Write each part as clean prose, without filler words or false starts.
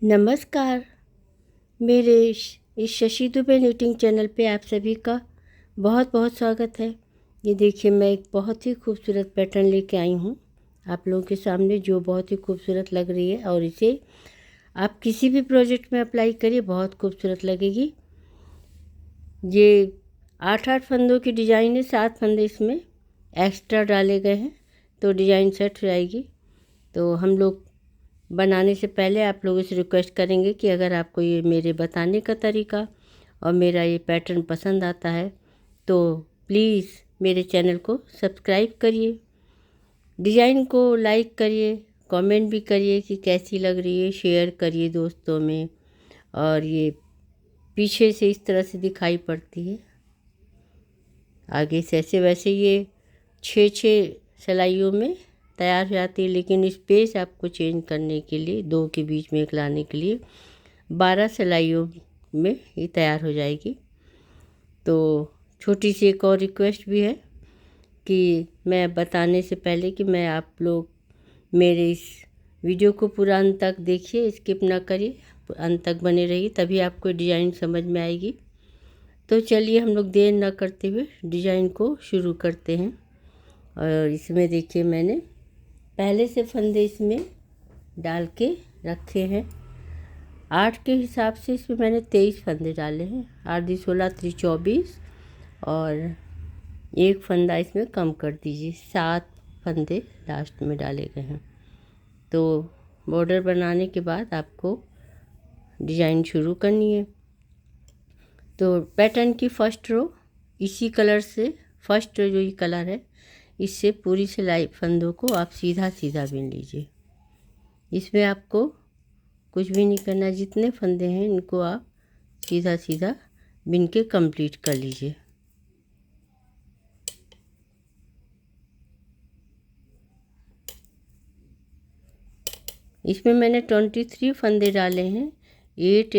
नमस्कार। मेरे इस शशि दुबे निटिंग चैनल पे आप सभी का बहुत बहुत स्वागत है। ये देखिए, मैं एक बहुत ही खूबसूरत पैटर्न लेके आई हूँ आप लोगों के सामने, जो बहुत ही खूबसूरत लग रही है और इसे आप किसी भी प्रोजेक्ट में अप्लाई करिए, बहुत खूबसूरत लगेगी। ये 8-8 फंदों की डिज़ाइन है, 7 फंदे इसमें एक्स्ट्रा डाले गए हैं, तो डिज़ाइन सेट हो जाएगी। तो हम लोग बनाने से पहले आप लोगों से रिक्वेस्ट करेंगे कि अगर आपको ये मेरे बताने का तरीका और मेरा ये पैटर्न पसंद आता है तो प्लीज़ मेरे चैनल को सब्सक्राइब करिए, डिज़ाइन को लाइक करिए, कमेंट भी करिए कि कैसी लग रही है, शेयर करिए दोस्तों में। और ये पीछे से इस तरह से दिखाई पड़ती है, आगे से ऐसे वैसे ये 6-6 सिलाइयों में तैयार हो जाती है, लेकिन स्पेस आपको चेंज करने के लिए, दो के बीच में एक लाने के लिए 12 सिलाइयों में ये तैयार हो जाएगी। तो छोटी सी एक और रिक्वेस्ट भी है कि मैं बताने से पहले कि मैं आप लोग मेरे इस वीडियो को पूरा अंत तक देखिए, स्किप ना करिए, अंत तक बने रहिए, तभी आपको डिज़ाइन समझ में आएगी। तो चलिए हम लोग देर ना करते हुए डिज़ाइन को शुरू करते हैं। और इसमें देखिए, मैंने पहले से फंदे इसमें डाल के रखे हैं। 8 के हिसाब से इसमें मैंने 23 फंदे डाले हैं, 8 × 16 = 24, और एक फंदा इसमें कम कर दीजिए, 7 फंदे लास्ट में डाले गए हैं। तो बॉर्डर बनाने के बाद आपको डिज़ाइन शुरू करनी है। तो पैटर्न की फर्स्ट रो इसी कलर से, फर्स्ट रो जो ये कलर है, इससे पूरी सिलाई फंदों को आप सीधा सीधा बिन लीजिए। इसमें आपको कुछ भी नहीं करना, जितने फंदे हैं इनको आप सीधा सीधा बिन के कंप्लीट कर लीजिए। इसमें मैंने 23 फंदे डाले हैं, 8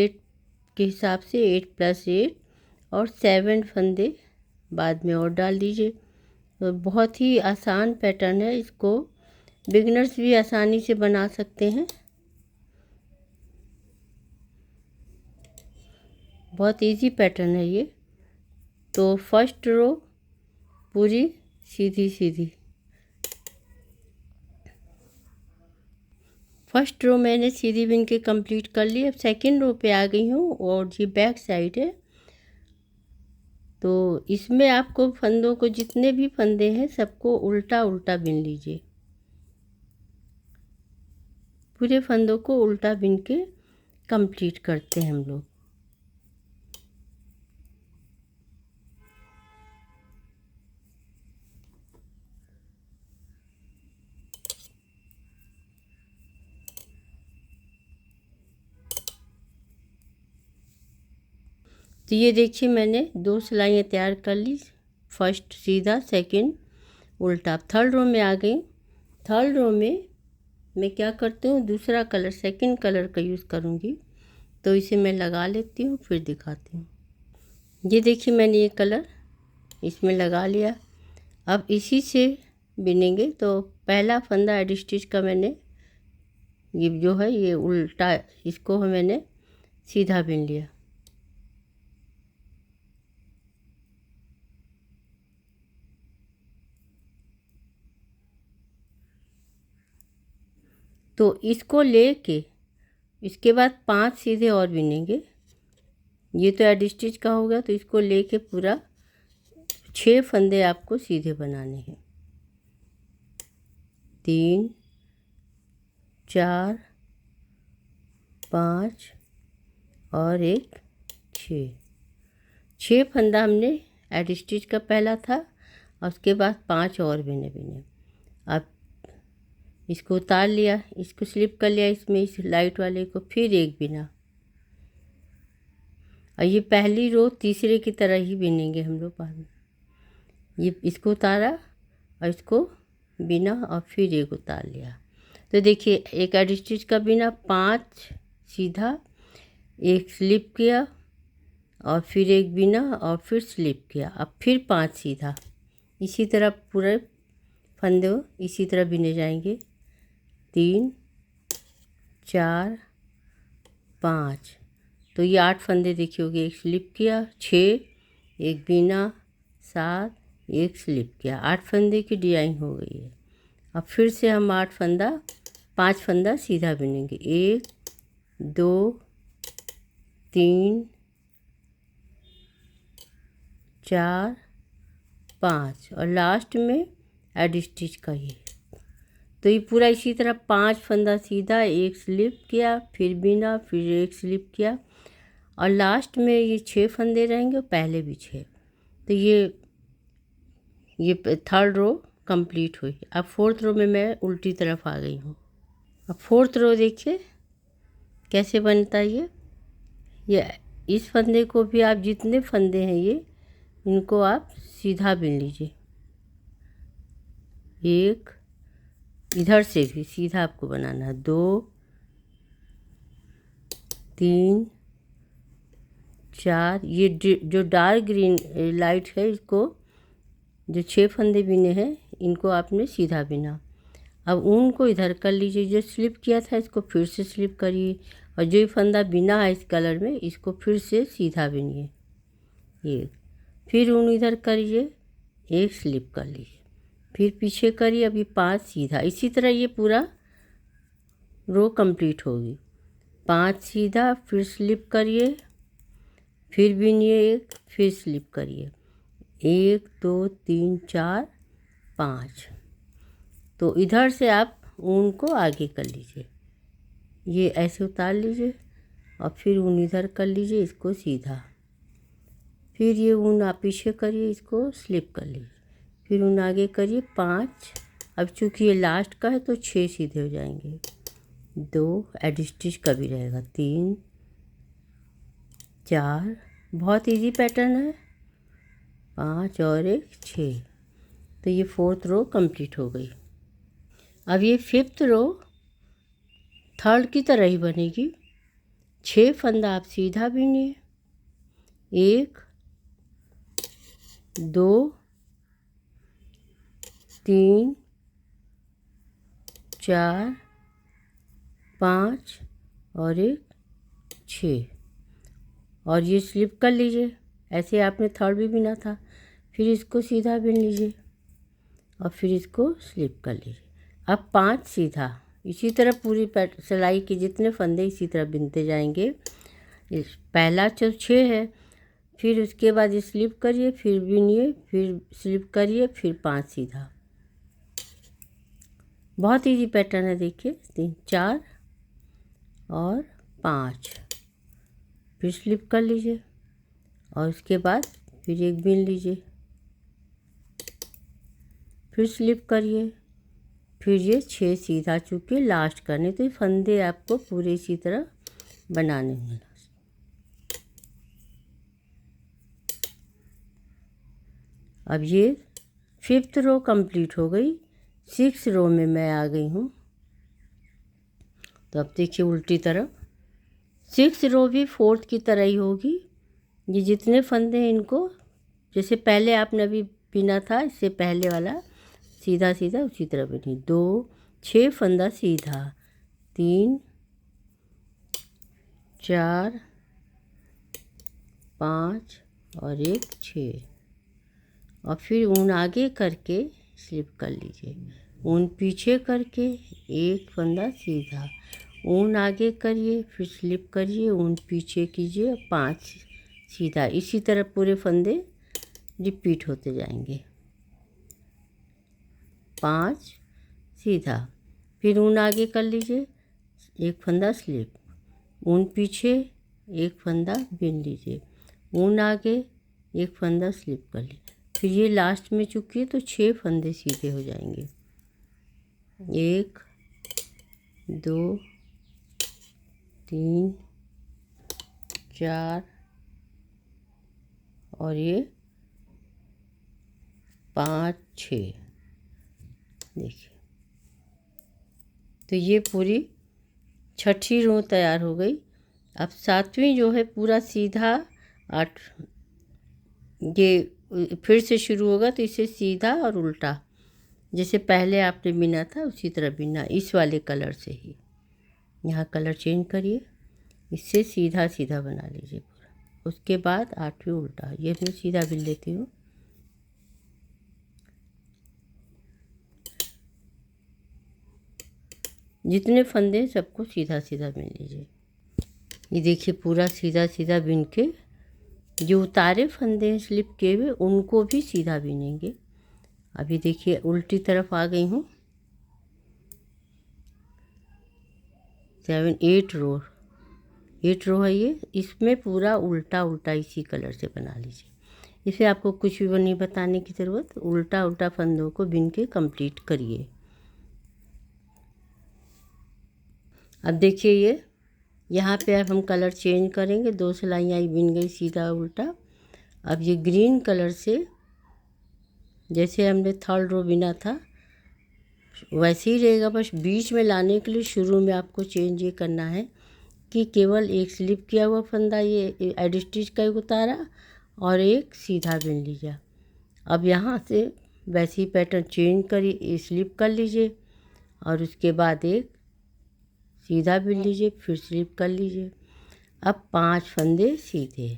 के हिसाब से 8 + 8, और 7 फंदे बाद में और डाल दीजिए। तो बहुत ही आसान पैटर्न है, इसको बिगनर्स भी आसानी से बना सकते हैं। बहुत इजी पैटर्न है ये। तो फर्स्ट रो पूरी सीधी सीधी, फर्स्ट रो मैंने सीधी बिन के कंप्लीट कर ली। अब सेकंड रो पे आ गई हूँ और ये बैक साइड है। तो इसमें आपको फंदों को, जितने भी फंदे हैं सबको उल्टा उल्टा बिन लीजिए, पूरे फंदों को उल्टा बिन के कंप्लीट करते हैं हम लोग। तो ये देखिए, मैंने 2 सिलाइयाँ तैयार कर ली, फर्स्ट सीधा, सेकंड उल्टा। थर्ड रो में आ गई। थर्ड रो में मैं क्या करती हूँ, दूसरा कलर, सेकंड कलर का यूज़ करूँगी। तो इसे मैं लगा लेती हूँ, फिर दिखाती हूँ। ये देखिए, मैंने ये कलर इसमें लगा लिया। अब इसी से बिनेंगे। तो पहला फंदा एड स्टिच का मैंने, ये जो है ये उल्टा, इसको मैंने सीधा बिन लिया। तो इसको लेके इसके बाद 5 सीधे और बिनेंगे। ये तो एड स्टिच का होगा, तो इसको लेके पूरा 6 फंदे आपको सीधे बनाने हैं। 3, 4, 5 और एक 6 फंदा हमने एड स्टिच का पहला था, और उसके बाद 5 और बिने। अब इसको उतार लिया, इसको स्लिप कर लिया इसमें, इस लाइट वाले को, फिर एक बिना। और ये पहली रो तीसरे की तरह ही बिनेंगे हम लोग बाद में। ये इसको उतारा और इसको बिना और फिर एक उतार लिया। तो देखिए, एक एड स्टिच का बिना, 5 सीधा, एक स्लिप किया और फिर एक बिना और फिर स्लिप किया, अब फिर 5 सीधा। इसी तरह पूरे फंदे इसी तरह बिने जाएंगे। 3, 4, 5। तो ये 8 फंदे देखिए हो गए। एक स्लिप किया, 6, एक बिना, 7, एक स्लिप किया, 8 फंदे की डिजाइन हो गई है। अब फिर से हम 5 फंदा सीधा बिनेंगे। 1, 2, 3, 4, 5 और लास्ट में एड स्टिच करिए। तो ये पूरा इसी तरह 5 फंदा सीधा, एक स्लिप किया, फिर बिना, फिर एक स्लिप किया और लास्ट में ये 6 फंदे रहेंगे और पहले भी 6। तो ये थर्ड रो कंप्लीट हुई। अब फोर्थ रो में मैं उल्टी तरफ आ गई हूँ। अब फोर्थ रो देखिए कैसे बनता है ये इस फंदे को भी आप जितने फंदे हैं इनको आप सीधा बिन लीजिए। एक इधर से भी सीधा आपको बनाना है। 2, 3, 4। ये जो डार्क ग्रीन लाइट है इसको जो 6 फंदे बिने हैं इनको आपने सीधा बिना। अब ऊन को इधर कर लीजिए। जो स्लिप किया था इसको फिर से स्लिप करिए और जो फंदा बिना है इस कलर में इसको फिर से सीधा बिनिए। ये फिर ऊन इधर करिए, एक स्लिप कर लीजिए, फिर पीछे करिए। अभी 5 सीधा। इसी तरह ये पूरा रो कंप्लीट होगी। 5 सीधा, फिर स्लिप करिए, फिर बिनिए एक, फिर स्लिप करिए। 1, 2, 3, 4, 5। तो इधर से आप ऊन को आगे कर लीजिए। ये ऐसे उतार लीजिए और फिर ऊन इधर कर लीजिए इसको सीधा। फिर ये ऊन आप पीछे करिए, इसको स्लिप कर लीजिए, फिर ऊन आगे करिए। 5। अब चूँकि ये लास्ट का है तो 6 सीधे हो जाएंगे। 2 एड स्टिच का भी रहेगा। 3, 4। बहुत इजी पैटर्न है। 5 और एक 6। तो ये फोर्थ रो कंप्लीट हो गई। अब ये फिफ्थ रो थर्ड की तरह ही बनेगी। 6 फंदा आप सीधा बिनिए। 1, 2, 3, 4, 5 और एक 6 और ये स्लिप कर लीजिए। ऐसे आपने थर्ड भी बिना था। फिर इसको सीधा बिन लीजिए और फिर इसको स्लिप कर लीजिए। अब 5 सीधा। इसी तरह पूरी सिलाई के जितने फंदे इसी तरह बिनते जाएंगे। इस पहला जो 6 है, फिर उसके बाद स्लिप करिए, फिर बिनिए, फिर स्लिप करिए, फिर 5 सीधा। बहुत इजी पैटर्न है। देखिए 3, 4 और 5। फिर स्लिप कर लीजिए और उसके बाद फिर एक बिन लीजिए, फिर स्लिप करिए, फिर ये 6 सीधा चुके लास्ट करने। तो ये फंदे आपको पूरे इसी तरह बनाने हैं। अब ये फिफ्थ रो कंप्लीट हो गई। 6 रो में मैं आ गई हूँ। तो अब देखिए उल्टी तरफ 6 रो भी फोर्थ की तरह ही होगी। ये जितने फंदे हैं इनको जैसे पहले आपने अभी बिना था इससे पहले वाला सीधा सीधा उसी तरह बिनी। 2, 6 फंदा सीधा। 3, 4, 5 और एक 6 और फिर ऊन आगे करके स्लिप कर लीजिए। ऊन पीछे करके एक फंदा सीधा। ऊन आगे करिए, फिर स्लिप करिए, ऊन पीछे कीजिए, 5 सीधा। इसी तरह पूरे फंदे रिपीट होते जाएंगे। 5 सीधा, फिर ऊन आगे कर लीजिए, एक फंदा स्लिप, ऊन पीछे एक फंदा बिन लीजिए, ऊन आगे एक फंदा स्लिप कर लीजिए। फिर ये लास्ट में चुकी है तो 6 फंदे सीधे हो जाएंगे। 1, 2, 3, 4 और ये 5, 6। देखिए तो ये पूरी छठी रो तैयार हो गई। अब 7वीं जो है पूरा सीधा 8 ये फिर से शुरू होगा। तो इसे सीधा और उल्टा जैसे पहले आपने बिना था उसी तरह बिना, इस वाले कलर से ही। यहाँ कलर चेंज करिए। इससे सीधा सीधा बना लीजिए पूरा। उसके बाद 8वीं उल्टा, ये मैं सीधा बिन लेती हूँ। जितने फंदे हैं सबको सीधा सीधा बिन लीजिए। ये देखिए पूरा सीधा सीधा बिन के जो उतारे फंदे हैं स्लिप किए हुए उनको भी सीधा बिनेंगे। अभी देखिए उल्टी तरफ आ गई हूँ। 8 रो है ये। इसमें पूरा उल्टा उल्टा इसी कलर से बना लीजिए। इसे आपको कुछ भी नहीं बताने की ज़रूरत, उल्टा उल्टा फंदों को बिन के कंप्लीट करिए। अब देखिए ये यहाँ पे अब हम कलर चेंज करेंगे। 2 सिलाइयाँ बिन गई सीधा उल्टा। अब ये ग्रीन कलर से जैसे हमने 3rd रो बिना था वैसे ही रहेगा, बस बीच में लाने के लिए शुरू में आपको चेंज ये करना है कि केवल एक स्लिप किया हुआ फंदा ये एड स्टिच का उतारा और एक सीधा बिन लीजिए। अब यहाँ से वैसे ही पैटर्न चेंज करिए, स्लिप कर लीजिए और उसके बाद एक सीधा बिन लीजिए, फिर स्लिप कर लीजिए। अब 5 फंदे सीधे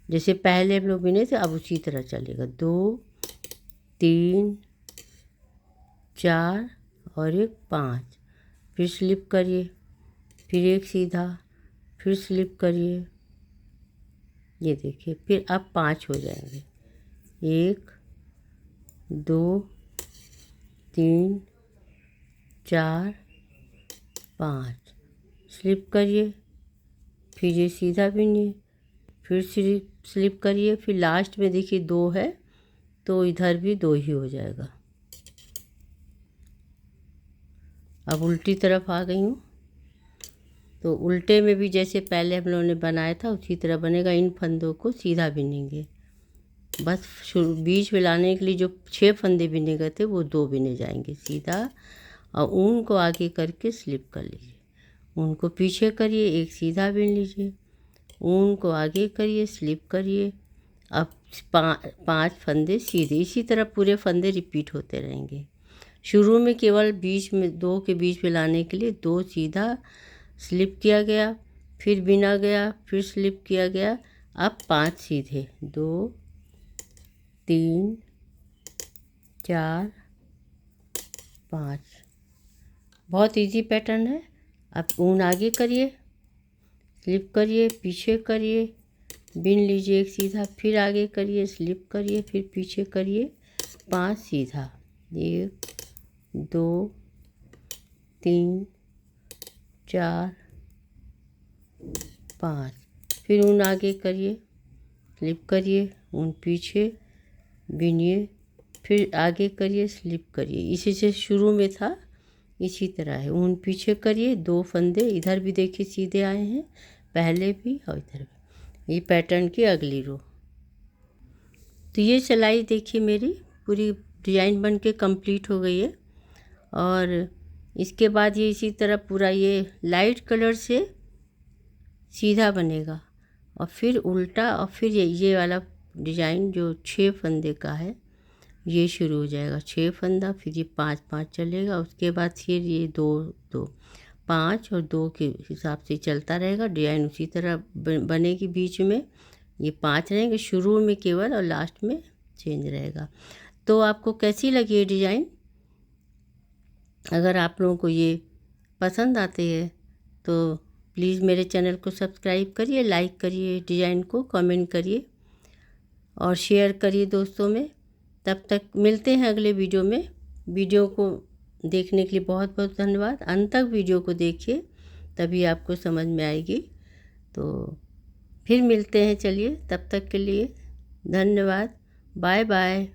जैसे पहले हम लोग बिने थे, अब उसी तरह चलेगा। 2 3 4 और एक 5, फिर स्लिप करिए, फिर एक सीधा, फिर स्लिप करिए। ये देखिए फिर अब 5 हो जाएंगे। 1 2 3 4 5, स्लिप करिए, फिर ये सीधा बिनिए, फिर स्लिप करिए, फिर लास्ट में देखिए 2 है तो इधर भी 2 ही हो जाएगा। अब उल्टी तरफ आ गई हूँ तो उल्टे में भी जैसे पहले हम लोगों ने बनाया था उसी तरह बनेगा। इन फंदों को सीधा बिनेंगे, बस बीच में लाने के लिए जो 6 फंदे बिने गए थे वो 2 बिने जाएंगे सीधा, और ऊन को आगे करके स्लिप कर लीजिए। ऊन को पीछे करिए, एक सीधा बिन लीजिए, ऊन को आगे करिए, स्लिप करिए। अब 5 फंदे सीधे, इसी तरह पूरे फंदे रिपीट होते रहेंगे। शुरू में केवल बीच में 2 के बीच में लाने के लिए 2 सीधा स्लिप किया गया, फिर बिना गया, फिर स्लिप किया गया। अब 5 सीधे, 2 3 4 5, बहुत इजी पैटर्न है। अब ऊन आगे करिए, स्लिप करिए, पीछे करिए, बिन लीजिए एक सीधा, फिर आगे करिए, स्लिप करिए, फिर पीछे करिए, 5 सीधा। 1 2 3 4 5, फिर ऊन आगे करिए, स्लिप करिए, ऊन पीछे बिनिए, फिर आगे करिए, स्लिप करिए। इसी से शुरू में था इसी तरह है। ऊन पीछे करिए, 2 फंदे इधर भी देखिए सीधे आए हैं, पहले भी और इधर भी। ये पैटर्न की अगली रो। तो ये सिलाई देखिए मेरी पूरी डिजाइन बन के कंप्लीट हो गई है। और इसके बाद ये इसी तरह पूरा ये लाइट कलर से सीधा बनेगा और फिर उल्टा, और फिर ये वाला डिजाइन जो 6 फंदे का है ये शुरू हो जाएगा। 6 फंदा, फिर ये 5 5 चलेगा, उसके बाद फिर ये 2 2 5 और 2 के हिसाब से चलता रहेगा। डिजाइन उसी तरह बनेगी। बीच में ये 5 रहेंगे शुरू में केवल, और लास्ट में चेंज रहेगा। तो आपको कैसी लगी ये डिज़ाइन? अगर आप लोगों को ये पसंद आते हैं तो प्लीज़ मेरे चैनल को सब्सक्राइब करिए, लाइक करिए, डिज़ाइन को कमेंट करिए और शेयर करिए दोस्तों में। तब तक मिलते हैं अगले वीडियो में। वीडियो को देखने के लिए बहुत बहुत धन्यवाद। अंत तक वीडियो को देखिए, तभी आपको समझ में आएगी। तो फिर मिलते हैं, चलिए तब तक के लिए धन्यवाद, बाय बाय।